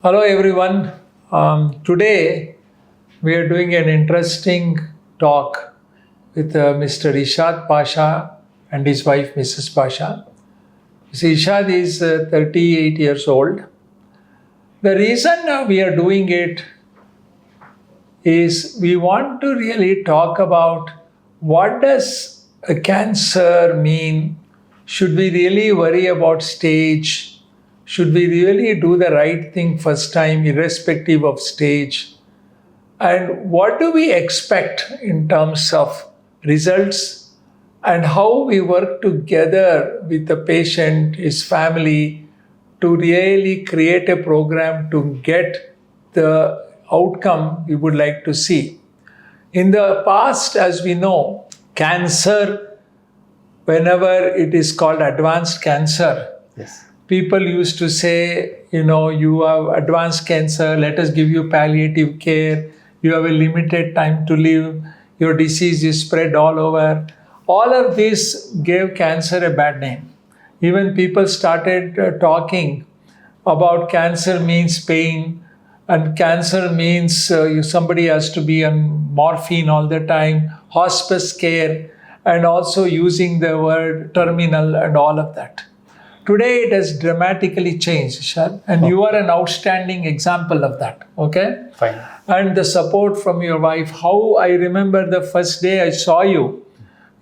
Hello everyone. Today we are doing an interesting talk with Mr. Irshad Pasha and his wife Mrs. Pasha. See, Irshad is 38 years old. The reason we are doing it is we want to really talk about what does a cancer mean? Should we really worry about stage? Should we really do the right thing first time, irrespective of stage? And what do we expect in terms of results and how we work together with the patient, his family, to really create a program to get the outcome we would like to see. In the past, as we know, cancer, whenever it is called advanced cancer, Yes. people used to say, you have advanced cancer, let us give you palliative care, you have a limited time to live, your disease is spread all over. All of this gave cancer a bad name. Even people started talking about cancer means pain, and cancer means somebody has to be on morphine all the time, hospice care, and also using the word terminal and all of that. Today it has dramatically changed, Irshad, and you are an outstanding example of that, okay? Fine. And the support from your wife, how I remember the first day I saw you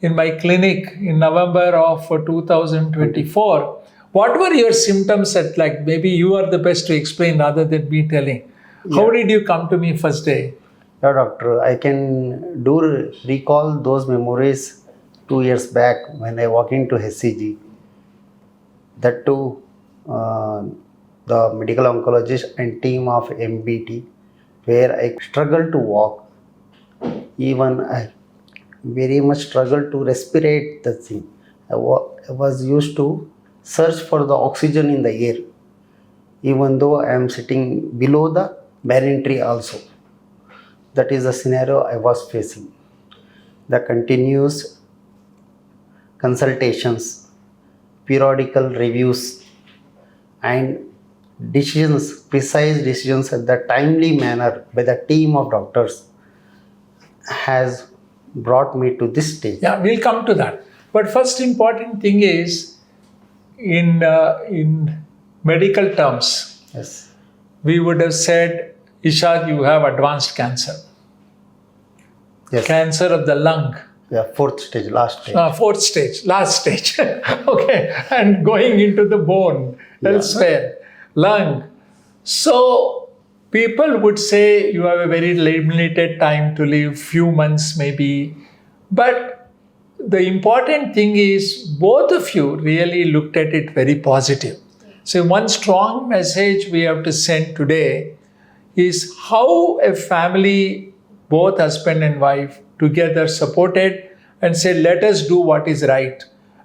in my clinic in November of 2024. What were your symptoms maybe you are the best to explain rather than me telling. How did you come to me first day? Yeah, doctor, I can recall those memories 2 years back when I walked into HCG. That too, the medical oncologist and team of MBT, where I struggled to walk. Even I very much struggled to respirate the thing. I was used to search for the oxygen in the air, even though I am sitting below the banyan tree also. That is the scenario I was facing. The continuous consultations, periodical reviews, and precise decisions at the timely manner by the team of doctors has brought me to this stage. Yeah, we'll come to that. But first important thing is, in medical terms, Yes. we would have said, Irshad, you have advanced cancer. Yes. Cancer of the lung. Yeah, fourth stage, last stage. Fourth stage, last stage. Okay, and going into the bone, elsewhere, lung. So people would say you have a very limited time to live, few months maybe. But the important thing is both of you really looked at it very positive. So one strong message we have to send today is how a family, both husband and wife, together supported and said, let us do what is right.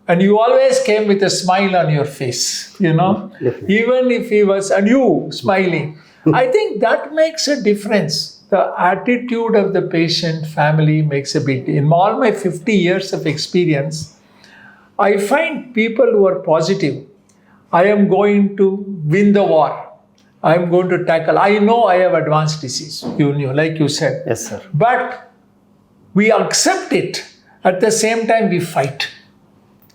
And you always came with a smile on your face, Definitely. even if he was, and you smiling. I think that makes a difference. The attitude of the patient family makes a big deal. In all my 50 years of experience, I find people who are positive. I am going to win the war. I am going to tackle. I know I have advanced disease. You knew, like you said. Yes, sir. But we accept it. At the same time, we fight.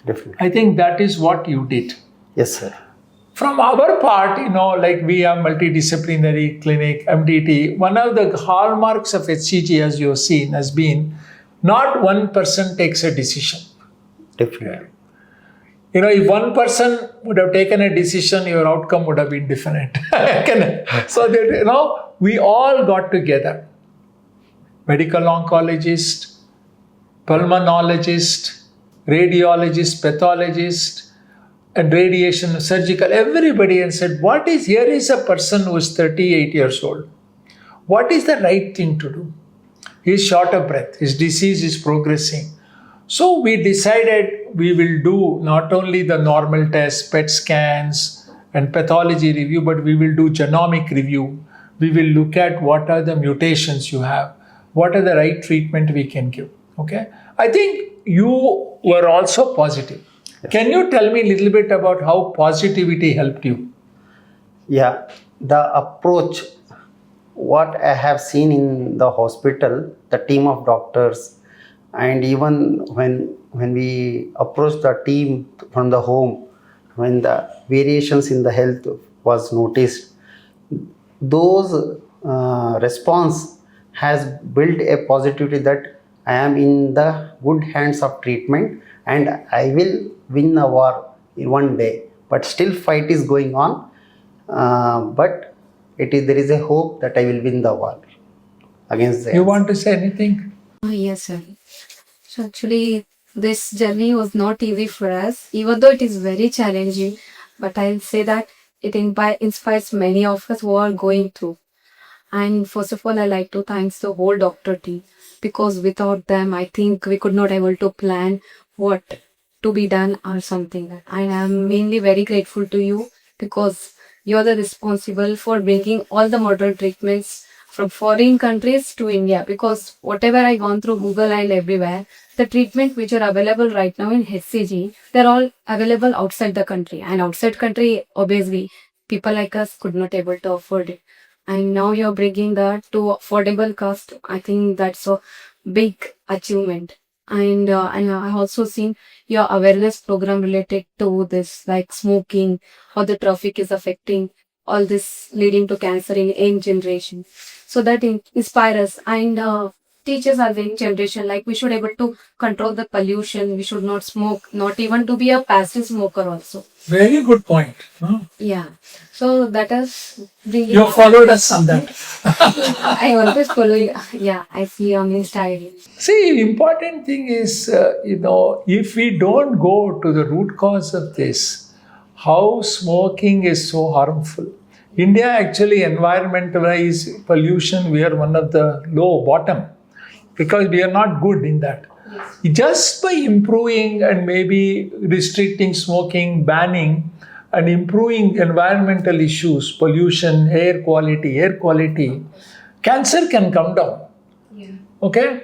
Definitely. I think that is what you did. Yes, sir. From our part, we have multidisciplinary clinic, MDT. One of the hallmarks of HCG, as you have seen, has been not one person takes a decision. Definitely. If one person would have taken a decision, your outcome would have been different. So that, we all got together. Medical oncologist, pulmonologist, radiologist, pathologist, and radiation, surgical, everybody, and said, here is a person who is 38 years old. What is the right thing to do? He is short of breath. His disease is progressing. So we decided we will do not only the normal tests, PET scans, and pathology review, but we will do genomic review. We will look at what are the mutations you have, what are the right treatment we can give. Okay, I think you were also positive. Yes. Can you tell me a little bit about how positivity helped you? Yeah, the approach, what I have seen in the hospital, the team of doctors, and even when we approach the team from the home, when the variations in the health was noticed, those response has built a positivity that I am in the good hands of treatment and I will win the war in one day. But still fight is going on. But there is a hope that I will win the war against the You want to say anything? Yes, sir. So actually, this journey was not easy for us, even though it is very challenging. But I'll say that it inspires many of us who are going through. And first of all, I like to thank the whole doctor team because without them, I think we could not able to plan what to be done or something. And I'm mainly very grateful to you because you're the responsible for bringing all the modern treatments from foreign countries to India. Because whatever I gone through Google and everywhere, the treatment which are available right now in HCG, they're all available outside the country. And outside country, obviously, people like us could not able to afford it, and now you're bringing that to affordable cost. I think that's a big achievement. And I also seen your awareness program related to this, like smoking, how the traffic is affecting all this, leading to cancer in young generation. So that inspire us, and teaches our young generation like we should able to control the pollution. We should not smoke, not even to be a passive smoker also. Very good point. Huh? Yeah. So that is bringing. You followed us on that. I always follow you. Yeah, I see on Instagram. See, important thing is, if we don't go to the root cause of this, how smoking is so harmful. India actually environmentalized pollution, we are one of the low bottom because we are not good in that. Just by improving and maybe restricting smoking, banning, and improving environmental issues, pollution, air quality, cancer can come down. Yeah. Okay?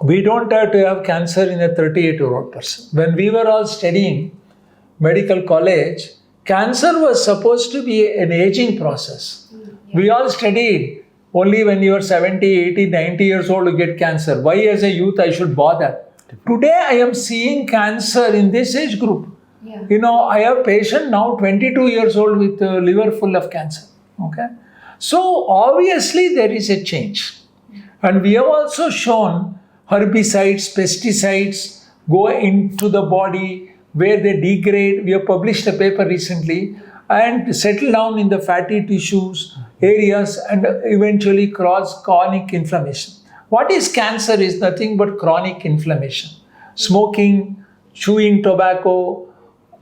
We don't have to have cancer in a 38-year-old person. When we were all studying medical college, cancer was supposed to be an aging process. We all studied only when you are 70, 80, 90 years old you get cancer. Why as a youth I should bother? Today I am seeing cancer in this age group. Yeah. I have a patient now 22 years old with a liver full of cancer. Okay? So obviously there is a change. And we have also shown herbicides, pesticides go into the body where they degrade. We have published a paper recently and settle down in the fatty tissues areas and eventually cause chronic inflammation. What is cancer is nothing but chronic inflammation. Smoking, chewing tobacco,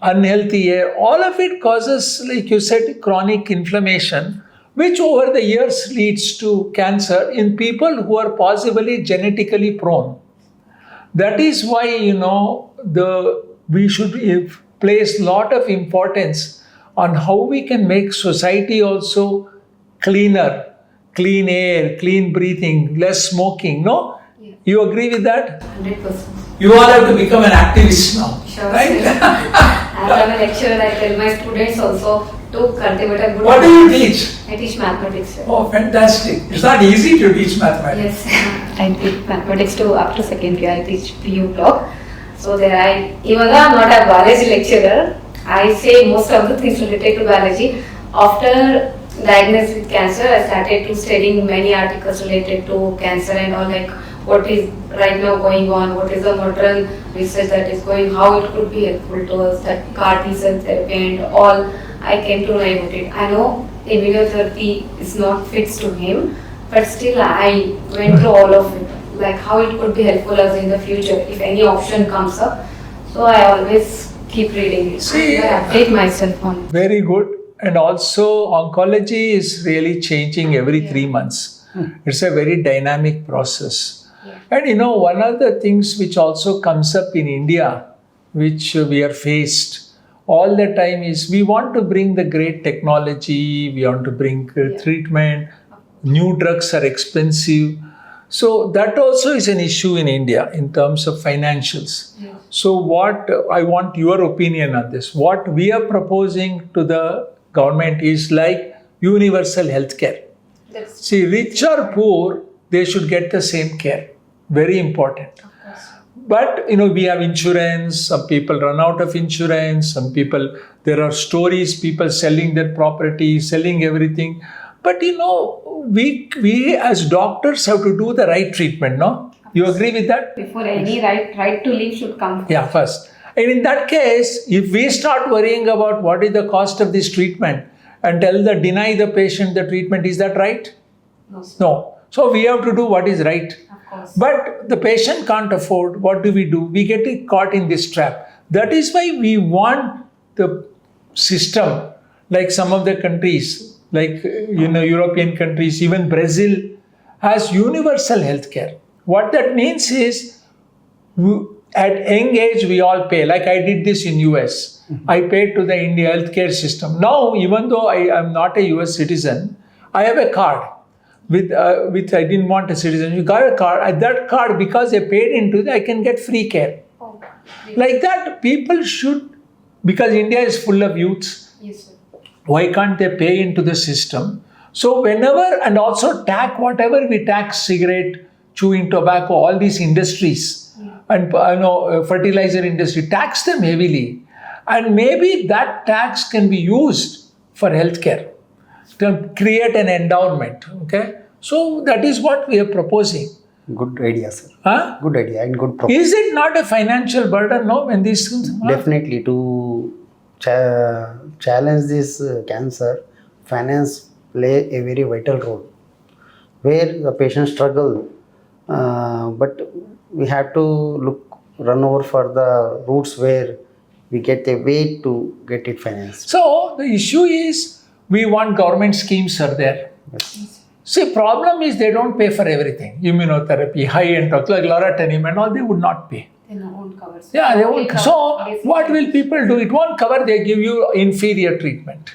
unhealthy air, all of it causes, like you said, chronic inflammation, which over the years leads to cancer in people who are possibly genetically prone. That is why, we should place lot of importance on how we can make society also cleaner, clean air, clean breathing, less smoking. No? Yeah. You agree with that? 100%. You all have to become an activist now. Sure. Right? As I'm a lecturer, I tell my students also to cultivate a good. What do you teach? I teach mathematics. Sir. Oh, fantastic. It's not easy to teach mathematics. Yes, I teach mathematics to up to second year. I teach PU block. So there even though I'm not a biology lecturer, I say most of the things related to biology. After diagnosed with cancer, I started to studying many articles related to cancer and all, like what is right now going on, what is the modern research that is going, how it could be helpful to us, that CAR T-cell therapy and all. I came to know about it. I know immunotherapy is not fits to him, but still I went through all of it, like how it could be helpful us in the future if any option comes up. So I always keep reading it. See, I update myself on it. Very good. And also, oncology is really changing every 3 months. It's a very dynamic process. Yeah. And one of the things which also comes up in India, which we are faced all the time, is we want to bring the great technology, we want to bring treatment, new drugs are expensive. So that also is an issue in India in terms of financials. Yeah. So what I want your opinion on this. What we are proposing to the government is like universal health care. See, rich or poor, they should get the same care. Very important. But we have insurance. Some people run out of insurance. Some people, there are stories, people selling their property, selling everything. But we as doctors have to do the right treatment. No, you agree with that? Before any right to live should come first. Yeah, first. And in that case, if we start worrying about what is the cost of this treatment and deny the patient the treatment, is that right? No. So we have to do what is right. Of course. But the patient can't afford. What do? We get caught in this trap. That is why we want the system, like some of the countries, like European countries, even Brazil has universal health care. What that means is, at young age we all pay. Like I did this in US. I paid to the India healthcare system. Now, even though I am not a US citizen, I have a card. With I didn't want a citizen. You got a card. That card, because I paid into it, I can get free care. Oh, like that, people should, because India is full of youths. yes, sir. Why can't they pay into the system? So whenever, and also tax, whatever we tax, cigarette, chewing tobacco, all these industries, and fertilizer industry, tax them heavily. And maybe that tax can be used for healthcare, to create an endowment. Okay, so that is what we are proposing. Good idea, sir. Huh? Good idea and good proposal. Is it not a financial burden? No, when these things. Definitely, to challenge this cancer, finance play a very vital role. Where the patient struggle, but we have to run over for the routes where we get a way to get it financed. So the issue is, we want government schemes are there. Yes. See, problem is they don't pay for everything. Immunotherapy, high-end drugs like loratadine and all, they would not pay. They won't cover. Yeah, they won't. cover So basic what will people do? It won't cover. They give you inferior treatment.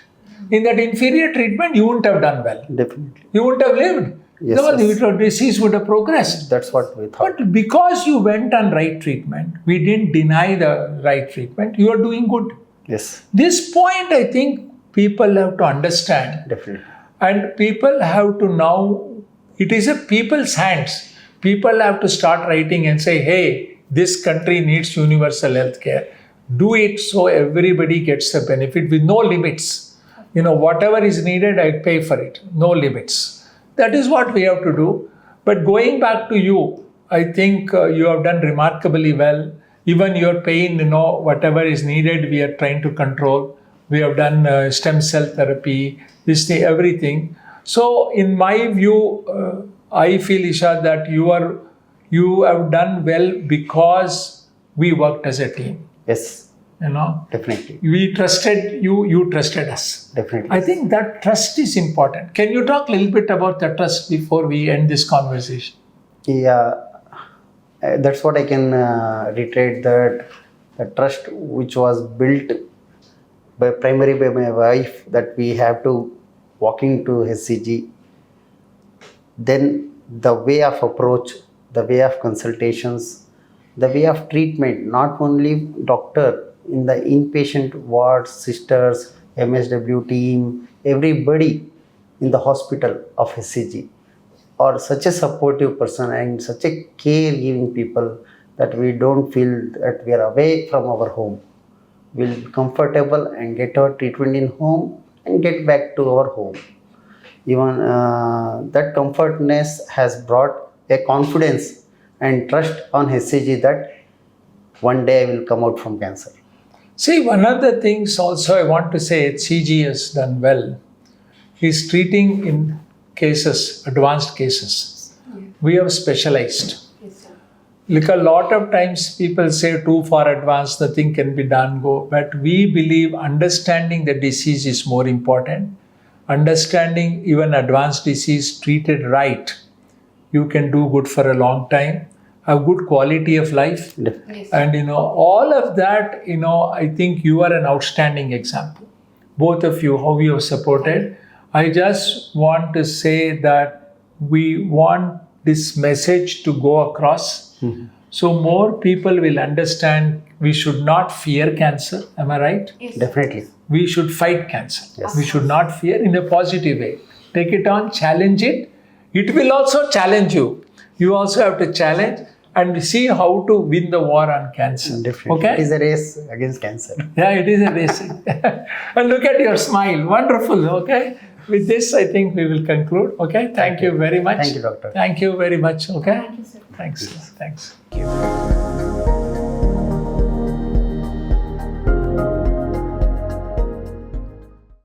In that inferior treatment, you wouldn't have done well. Definitely. You wouldn't have lived. Yes, The disease would have progressed. That's what we thought. But because you went on right treatment, we didn't deny the right treatment, you are doing good. Yes, This point, I think people have to understand. definitely. And people have to now, it is a people's hands. People have to start writing and say, hey, this country needs universal health care. Do it so everybody gets the benefit with no limits. Whatever is needed, I pay for it. No limits. That is what we have to do. But going back to you, I think you have done remarkably well. Even your pain, whatever is needed, we are trying to control. We have done stem cell therapy, everything. So in my view, I feel, Irshad, that you have done well because we worked as a team. Yes, definitely. We trusted you, you trusted us. Definitely. I think that trust is important. Can you talk a little bit about the trust before we end this conversation? Yeah, that's what I can reiterate, that the trust which was built primarily by my wife, that we have to walking to HCG, then the way of approach, the way of consultations, the way of treatment, not only doctor, in the inpatient wards, sisters, MSW team, everybody in the hospital of HCG, or such a supportive person and such a caregiving people that we don't feel that we are away from our home. We'll be comfortable and get our treatment in home and get back to our home. Even that comfortness has brought a confidence and trust on HCG that one day I will come out from cancer. See, one of the things also I want to say HCG has done well is treating in cases, advanced cases. We have specialized. Yes, sir. Like a lot of times people say too far advanced, nothing can be done, go. But we believe understanding the disease is more important. Understanding even advanced disease treated right, you can do good for a long time, have good quality of life. Yes. And all of that, I think you are an outstanding example. Both of you, how you have supported. I just want to say that we want this message to go across So more people will understand we should not fear cancer. Am I right? Definitely. We should fight cancer. Yes. We should not fear in a positive way. Take it on, challenge it. It will also challenge you. You also have to challenge and see how to win the war on cancer. Definitely. Okay? It is a race against cancer. Yeah, it is a race. And look at your smile. Wonderful. Okay? With this, I think we will conclude. Okay? Thank you very much. Thank you, doctor. Thank you very much. Okay? Thank you, sir. Thanks. Thanks. Thank you.